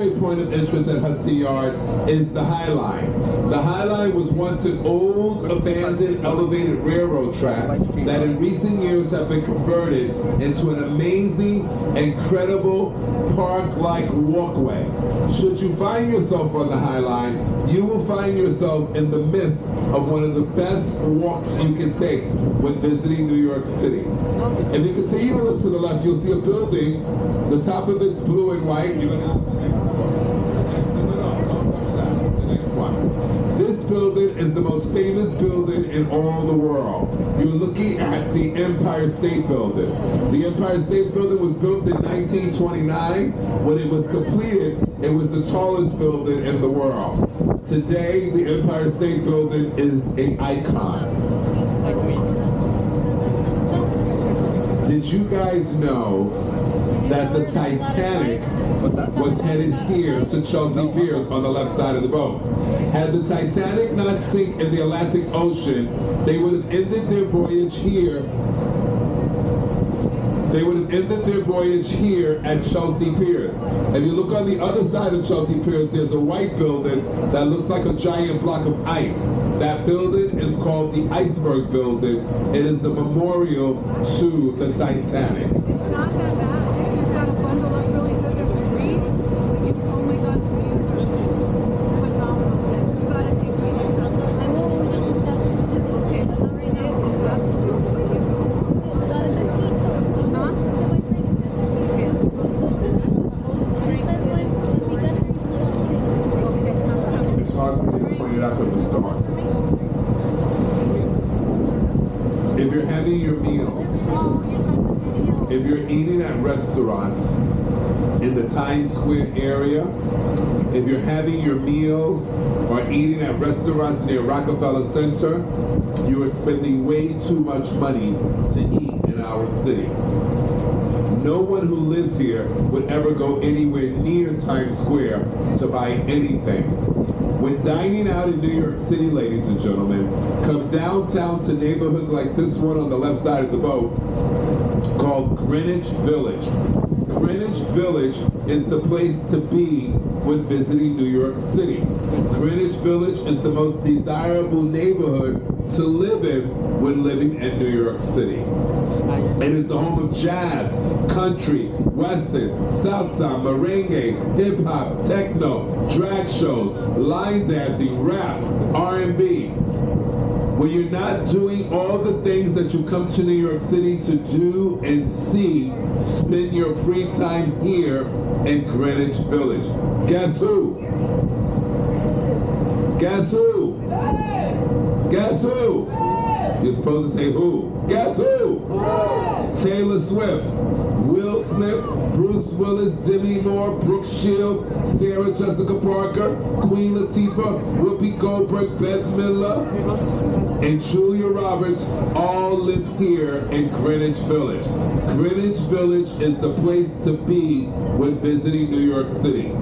great point of interest at Hudson Yard is the High Line. The High Line was once an old, abandoned, elevated railroad track that in recent years have been converted into an amazing, incredible, park-like walkway. Should you find yourself on the High Line, you will find yourself in the midst of one of the best walks you can take when visiting New York City. If you continue to look to the left, you'll see a building. The top of it's blue and white. You're gonna This building is the most famous building in all the world. You're looking at the Empire State Building. The Empire State Building was built in 1929. When it was completed, it was the tallest building in the world. Today, the Empire State Building is an icon. Did you guys know that the Titanic was headed here to Chelsea Piers on the left side of the boat? Had the Titanic not sink in the Atlantic Ocean, they would have ended their voyage here. They would have ended their voyage here at Chelsea Piers. If you look on the other side of Chelsea Piers, there's a white building that looks like a giant block of ice. That building is called the Iceberg Building. It is a memorial to the Titanic. It's not that bad. You just gotta bundle up really good with the grease. You only got to use phenomenal. You gotta take great yourself. I know what it is. Okay, but not right now. It's absolutely It's hard for me to point it out because it's dark. If you're having your meals, if you're eating at restaurants in the Times Square area, if you're having your meals or eating at restaurants near Rockefeller Center, you are spending way too much money to eat in our city. No one who lives here would ever go anywhere near Times Square to buy anything. When dining out in New York City, ladies and gentlemen, come downtown to neighborhoods like this one on the left side of the boat called Greenwich Village. Greenwich Village is the place to be when visiting New York City. Greenwich Village is the most desirable neighborhood to live in when living in New York City. It is the home of jazz, country, western, salsa, merengue, hip-hop, techno, drag shows, line dancing, rap, R&B. When you're not doing all the things that you come to New York City to do and see, spend your free time here in Greenwich Village. Guess who? Guess who? Guess who? You're supposed to say who. Guess who? Taylor Swift, Will Smith, Bruce Willis, Demi Moore, Brooke Shields, Sarah Jessica Parker, Queen Latifah, Whoopi Goldberg, Beth Midler, and Julia Roberts all live here in Greenwich Village. Greenwich Village is the place to be when visiting New York City.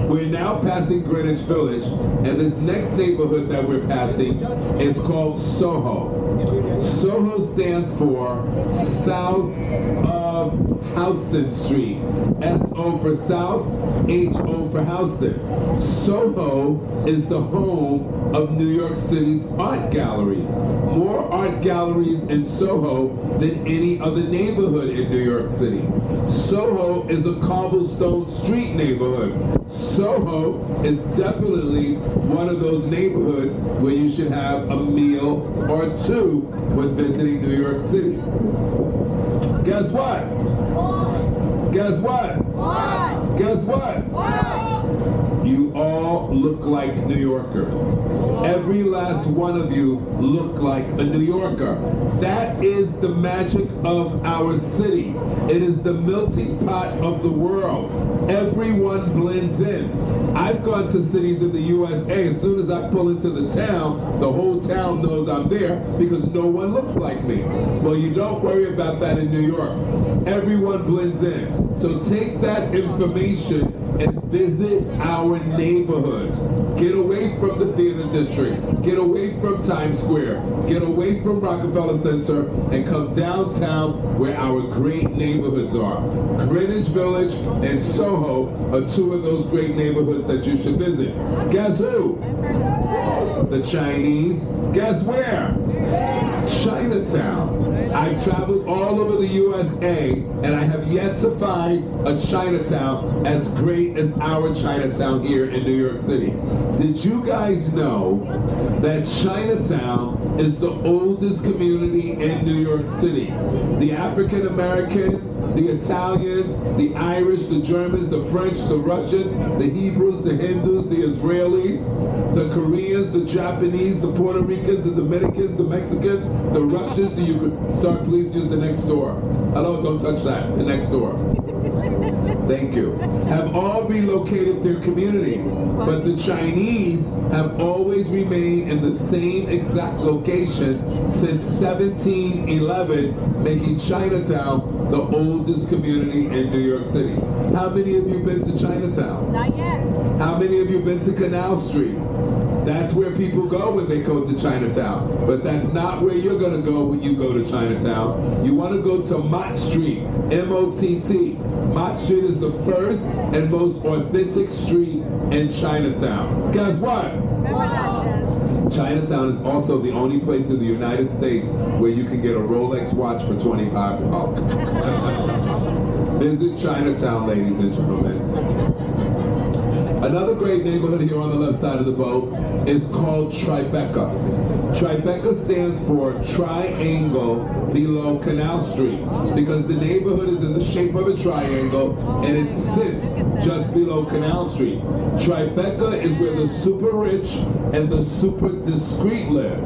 We're now passing Greenwich Village, and this next neighborhood that we're passing is called Soho. Soho stands for South of Houston Street. S-O for South, H-O for Houston. Soho is the home of New York City's art galleries. More art galleries in Soho than any other neighborhood in New York City. Soho is a cobblestone street neighborhood. Soho is definitely one of those neighborhoods where you should have a meal or two when visiting New York City. Guess what? Guess what? What? Guess what? What? You all look like New Yorkers. Every last one of you look like a New Yorker. That is the magic of our city. It is the melting pot of the world. Everyone blends in. I've gone to cities in the USA. As soon as I pull into the town, the whole town knows I'm there because no one looks like me. Well, you don't worry about that in New York. Everyone blends in. So take that information and visit our our neighborhoods. Get away from the theater district. Get away from Times Square. Get away from Rockefeller Center and come downtown where our great neighborhoods are. Greenwich Village and Soho are two of those great neighborhoods that you should visit. Guess who? The Chinese. Guess where? Chinatown. I've traveled all over the USA and I have yet to find a Chinatown as great as our Chinatown here in New York City. Did you guys know that Chinatown is the oldest community in New York City? The African Americans, the Italians, the Irish, the Germans, the French, the Russians, the Hebrews, the Hindus, the Israelis, the Koreans, the Japanese, the Puerto Ricans, the Dominicans, the Mexicans, the Russians, the Ukrainians. Sir, please use the next door. Hello, don't touch that. The next door. Thank you. Have all relocated their communities, but the Chinese have always remained in the same exact location since 1711, making Chinatown the oldest community in New York City. How many of you been to Chinatown? Not yet. How many of you been to Canal Street? That's where people go when they go to Chinatown. But that's not where you're going to go when you go to Chinatown. You want to go to Mott Street, M-O-T-T. Mott Street is the first and most authentic street in Chinatown. Guess what? Remember that, Jess. Chinatown is also the only place in the United States where you can get a Rolex watch for $25. Visit Chinatown, ladies and gentlemen. Another great neighborhood here on the left side of the boat is called Tribeca. Tribeca stands for Triangle Below Canal Street because the neighborhood is in the shape of a triangle and it sits just below Canal Street. Tribeca is where the super rich and the super discreet live.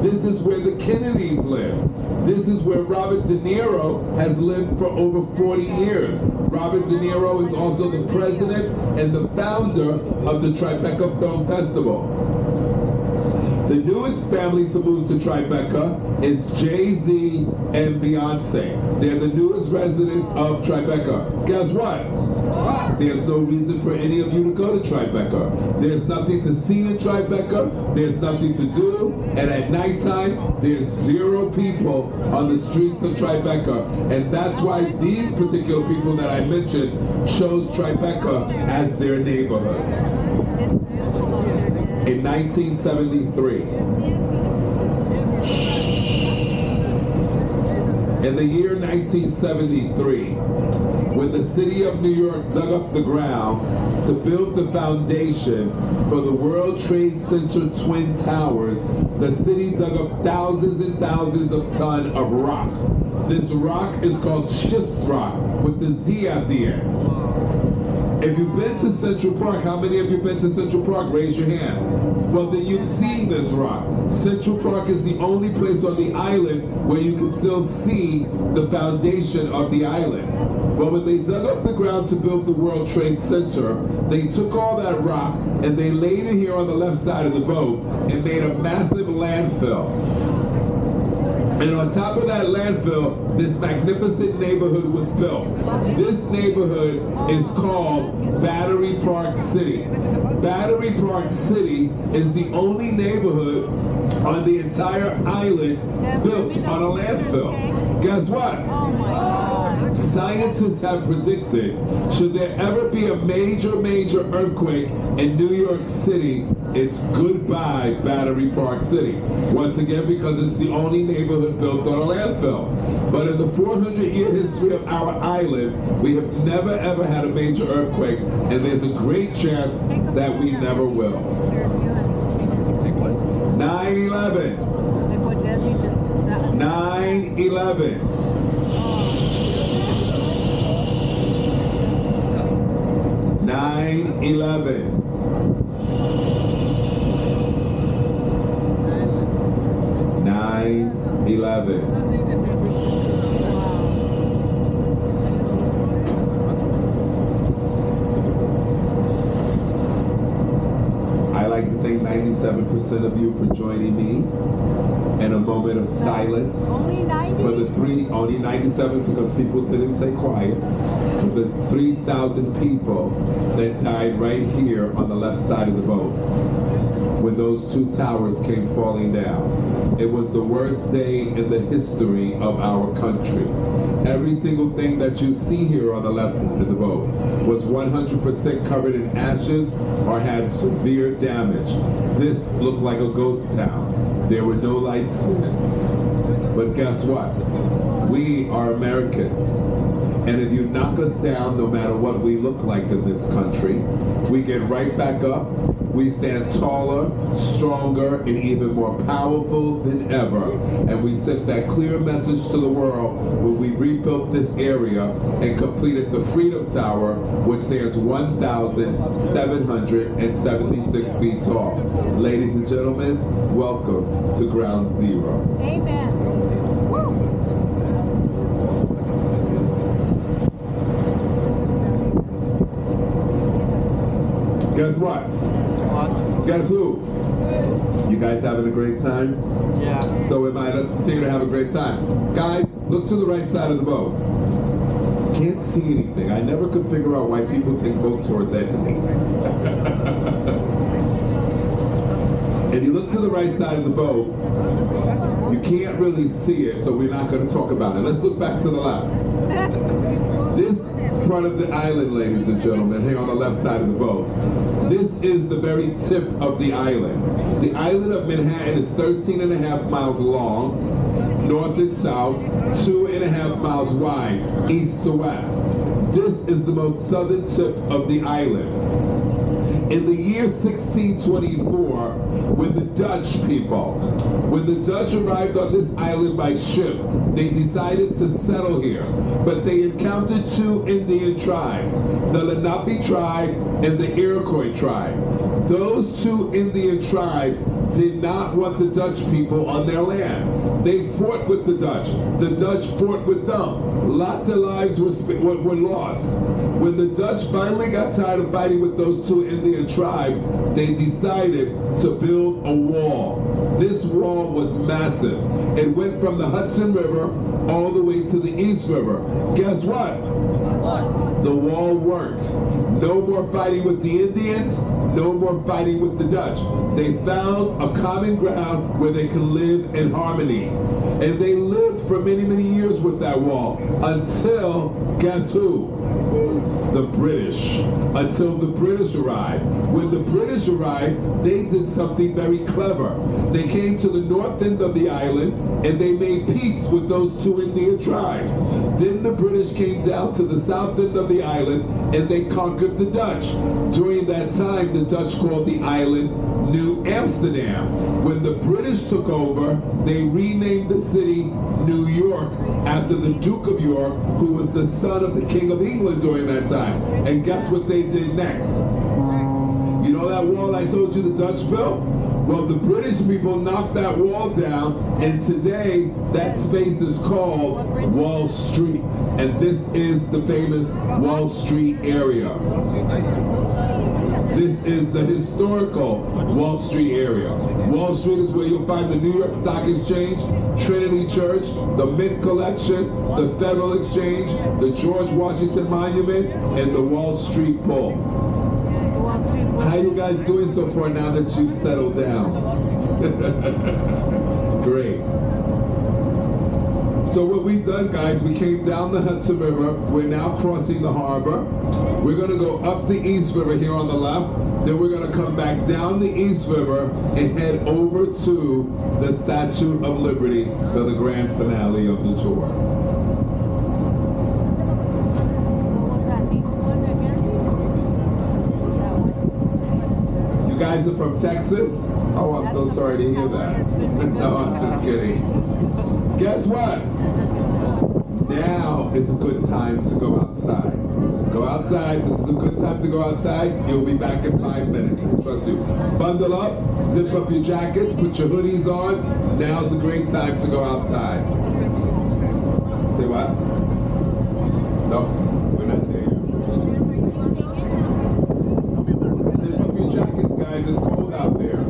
This is where the Kennedys live. This is where Robert De Niro has lived for over 40 years. Robert De Niro is also the president and the founder of the Tribeca Film Festival. The newest family to move to Tribeca is Jay-Z and Beyonce. They're the newest residents of Tribeca. Guess what? There's no reason for any of you to go to Tribeca. There's nothing to see in Tribeca. There's nothing to do. And at nighttime, there's 0 people on the streets of Tribeca. And that's why these particular people that I mentioned chose Tribeca as their neighborhood. In 1973. In the year 1973, when the city of New York dug up the ground to build the foundation for the World Trade Center Twin Towers, the city dug up thousands and thousands of tons of rock. This rock is called schist rock with the Z at the end. If you've been to Central Park, how many of you been to Central Park? Raise your hand. Well, then you've seen this rock. Central Park is the only place on the island where you can still see the foundation of the island. Well, when they dug up the ground to build the World Trade Center, they took all that rock and they laid it here on the left side of the boat and made a massive landfill. And on top of that landfill, this magnificent neighborhood was built. This neighborhood is called Battery Park City. Battery Park City is the only neighborhood on the entire island built on a landfill. Guess what? Scientists have predicted, should there ever be a major earthquake in New York City, it's goodbye Battery Park City. Once again, because it's the only neighborhood built on a landfill. But in the 400-year history of our island, we have never ever had a major earthquake, and there's a great chance that we never will. 9/11. 9/11. 9/11. 9/11. I like to thank 97% of you for joining me in a moment of silence. Only 90? For the only 97 because people didn't say quiet. the 3,000 people that died right here on the left side of the boat when those two towers came falling down. It was the worst day in the history of our country. Every single thing that you see here on the left side of the boat was 100% covered in ashes or had severe damage. This looked like a ghost town. There were no lights in it. But guess what? We are Americans. And if you knock us down, no matter what we look like in this country, we get right back up. We stand taller, stronger, and even more powerful than ever. And we sent that clear message to the world when we rebuilt this area and completed the Freedom Tower, which stands 1,776 feet tall. Ladies and gentlemen, welcome to Ground Zero. Amen. Guess what? Guess who? You guys having a great time? Yeah. So am I. Let's continue to have a great time. Guys, look to the right side of the boat. Can't see anything. I never could figure out why people take boat tours at night. If you look to the right side of the boat, you can't really see it, so we're not going to talk about it. Let's look back to the left. This part of the island, ladies and gentlemen, here on the left side of the boat, this is the very tip of the island. The island of Manhattan is 13.5 miles long, north and south, 2.5 miles wide, east to west. This is the most southern tip of the island. In the year 1624, when the Dutch arrived on this island by ship, they decided to settle here. But they encountered two Indian tribes, the Lenape tribe and the Iroquois tribe. Those two Indian tribes did not want the Dutch people on their land. They fought with the Dutch. The Dutch fought with them. Lots of lives were lost. When the Dutch finally got tired of fighting with those two Indian tribes, they decided to build a wall. This wall was massive. It went from the Hudson River all the way to the East River. Guess what? The wall worked. No more fighting with the Indians, no more fighting with the Dutch. They found a common ground where they could live in harmony. And they lived for many, many years with that wall until, guess who? The British. Until the British arrived. When the British arrived, they did something very clever. They came to the north end of the island and they made peace with those two Indian tribes. Then the British came down to the south end of the island and they conquered the Dutch. During that time, the Dutch called the island New Amsterdam. When the British took over, they renamed the city New York after the Duke of York, who was the son of the King of England during that time. And guess what they did next? You know that wall I told you the Dutch built? Well, the British people knocked that wall down, and today that space is called Wall Street. And this is the famous Wall Street area. This is the historical Wall Street area. Wall Street is where you'll find the New York Stock Exchange, Trinity Church, the Mint Collection, the Federal Exchange, the George Washington Monument, and the Wall Street Bull. How you guys doing so far now that you've settled down? Great. So what we've done, guys, we came down the Hudson River. We're now crossing the harbor. We're going to go up the East River here on the left. Then we're going to come back down the East River and head over to the Statue of Liberty for the grand finale of the tour. You guys are from Texas? Oh, I'm so sorry to hear that. No, I'm just kidding. Guess what? Now is a good time to go outside. Go outside. This is a good time to go outside. You'll be back in 5 minutes. I trust you. Bundle up, zip up your jackets, put your hoodies on. Now's a great time to go outside. Say what? No, we're not there yet. Zip up your jackets, guys. It's cold out there.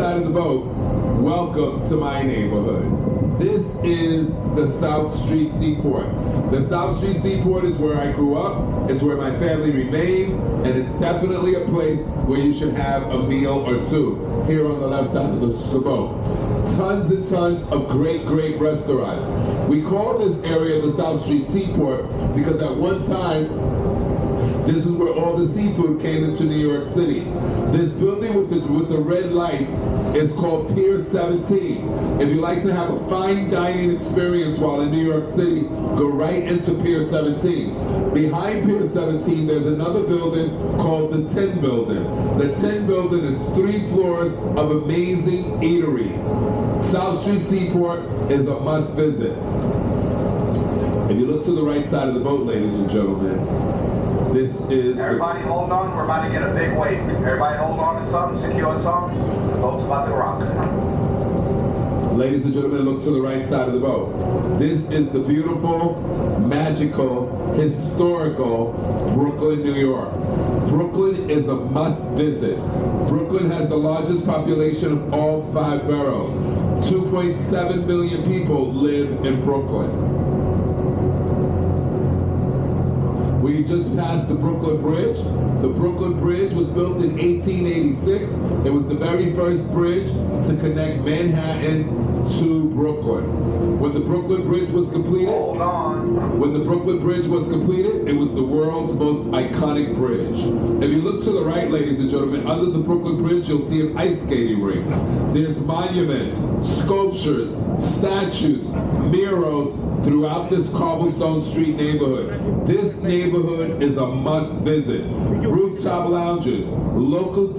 side of the boat, welcome to my neighborhood. This is the South Street Seaport. The South Street Seaport is where I grew up, it's where my family remains, and it's definitely a place where you should have a meal or two, here on the left side of the boat. Tons and tons of great, great restaurants. We call this area the South Street Seaport because at one time, this is where all the seafood came into New York City. This building with the red lights is called Pier 17. If you like to have a fine dining experience while in New York City, go right into Pier 17. Behind Pier 17, there's another building called the Tin Building. The Tin Building is 3 floors of amazing eateries. South Street Seaport is a must visit. If you look to the right side of the boat, ladies and gentlemen, this is... Everybody hold on, we're about to get a big wave. Everybody hold on to something, secure something. The boat's about to rock. Ladies and gentlemen, look to the right side of the boat. This is the beautiful, magical, historical Brooklyn, New York. Brooklyn is a must visit. Brooklyn has the largest population of all 5 boroughs. 2.7 million people live in Brooklyn. We just passed the Brooklyn Bridge. The Brooklyn Bridge was built in 1886. It was the very first bridge to connect Manhattan to Brooklyn. When the Brooklyn Bridge was completed, Hold on. When the Brooklyn Bridge was completed, it was the world's most iconic bridge. If you look to the right, ladies and gentlemen, under the Brooklyn Bridge, you'll see an ice skating rink. There's monuments, sculptures, statues, murals throughout this cobblestone street neighborhood. This neighborhood is a must visit. Rooftop lounges, local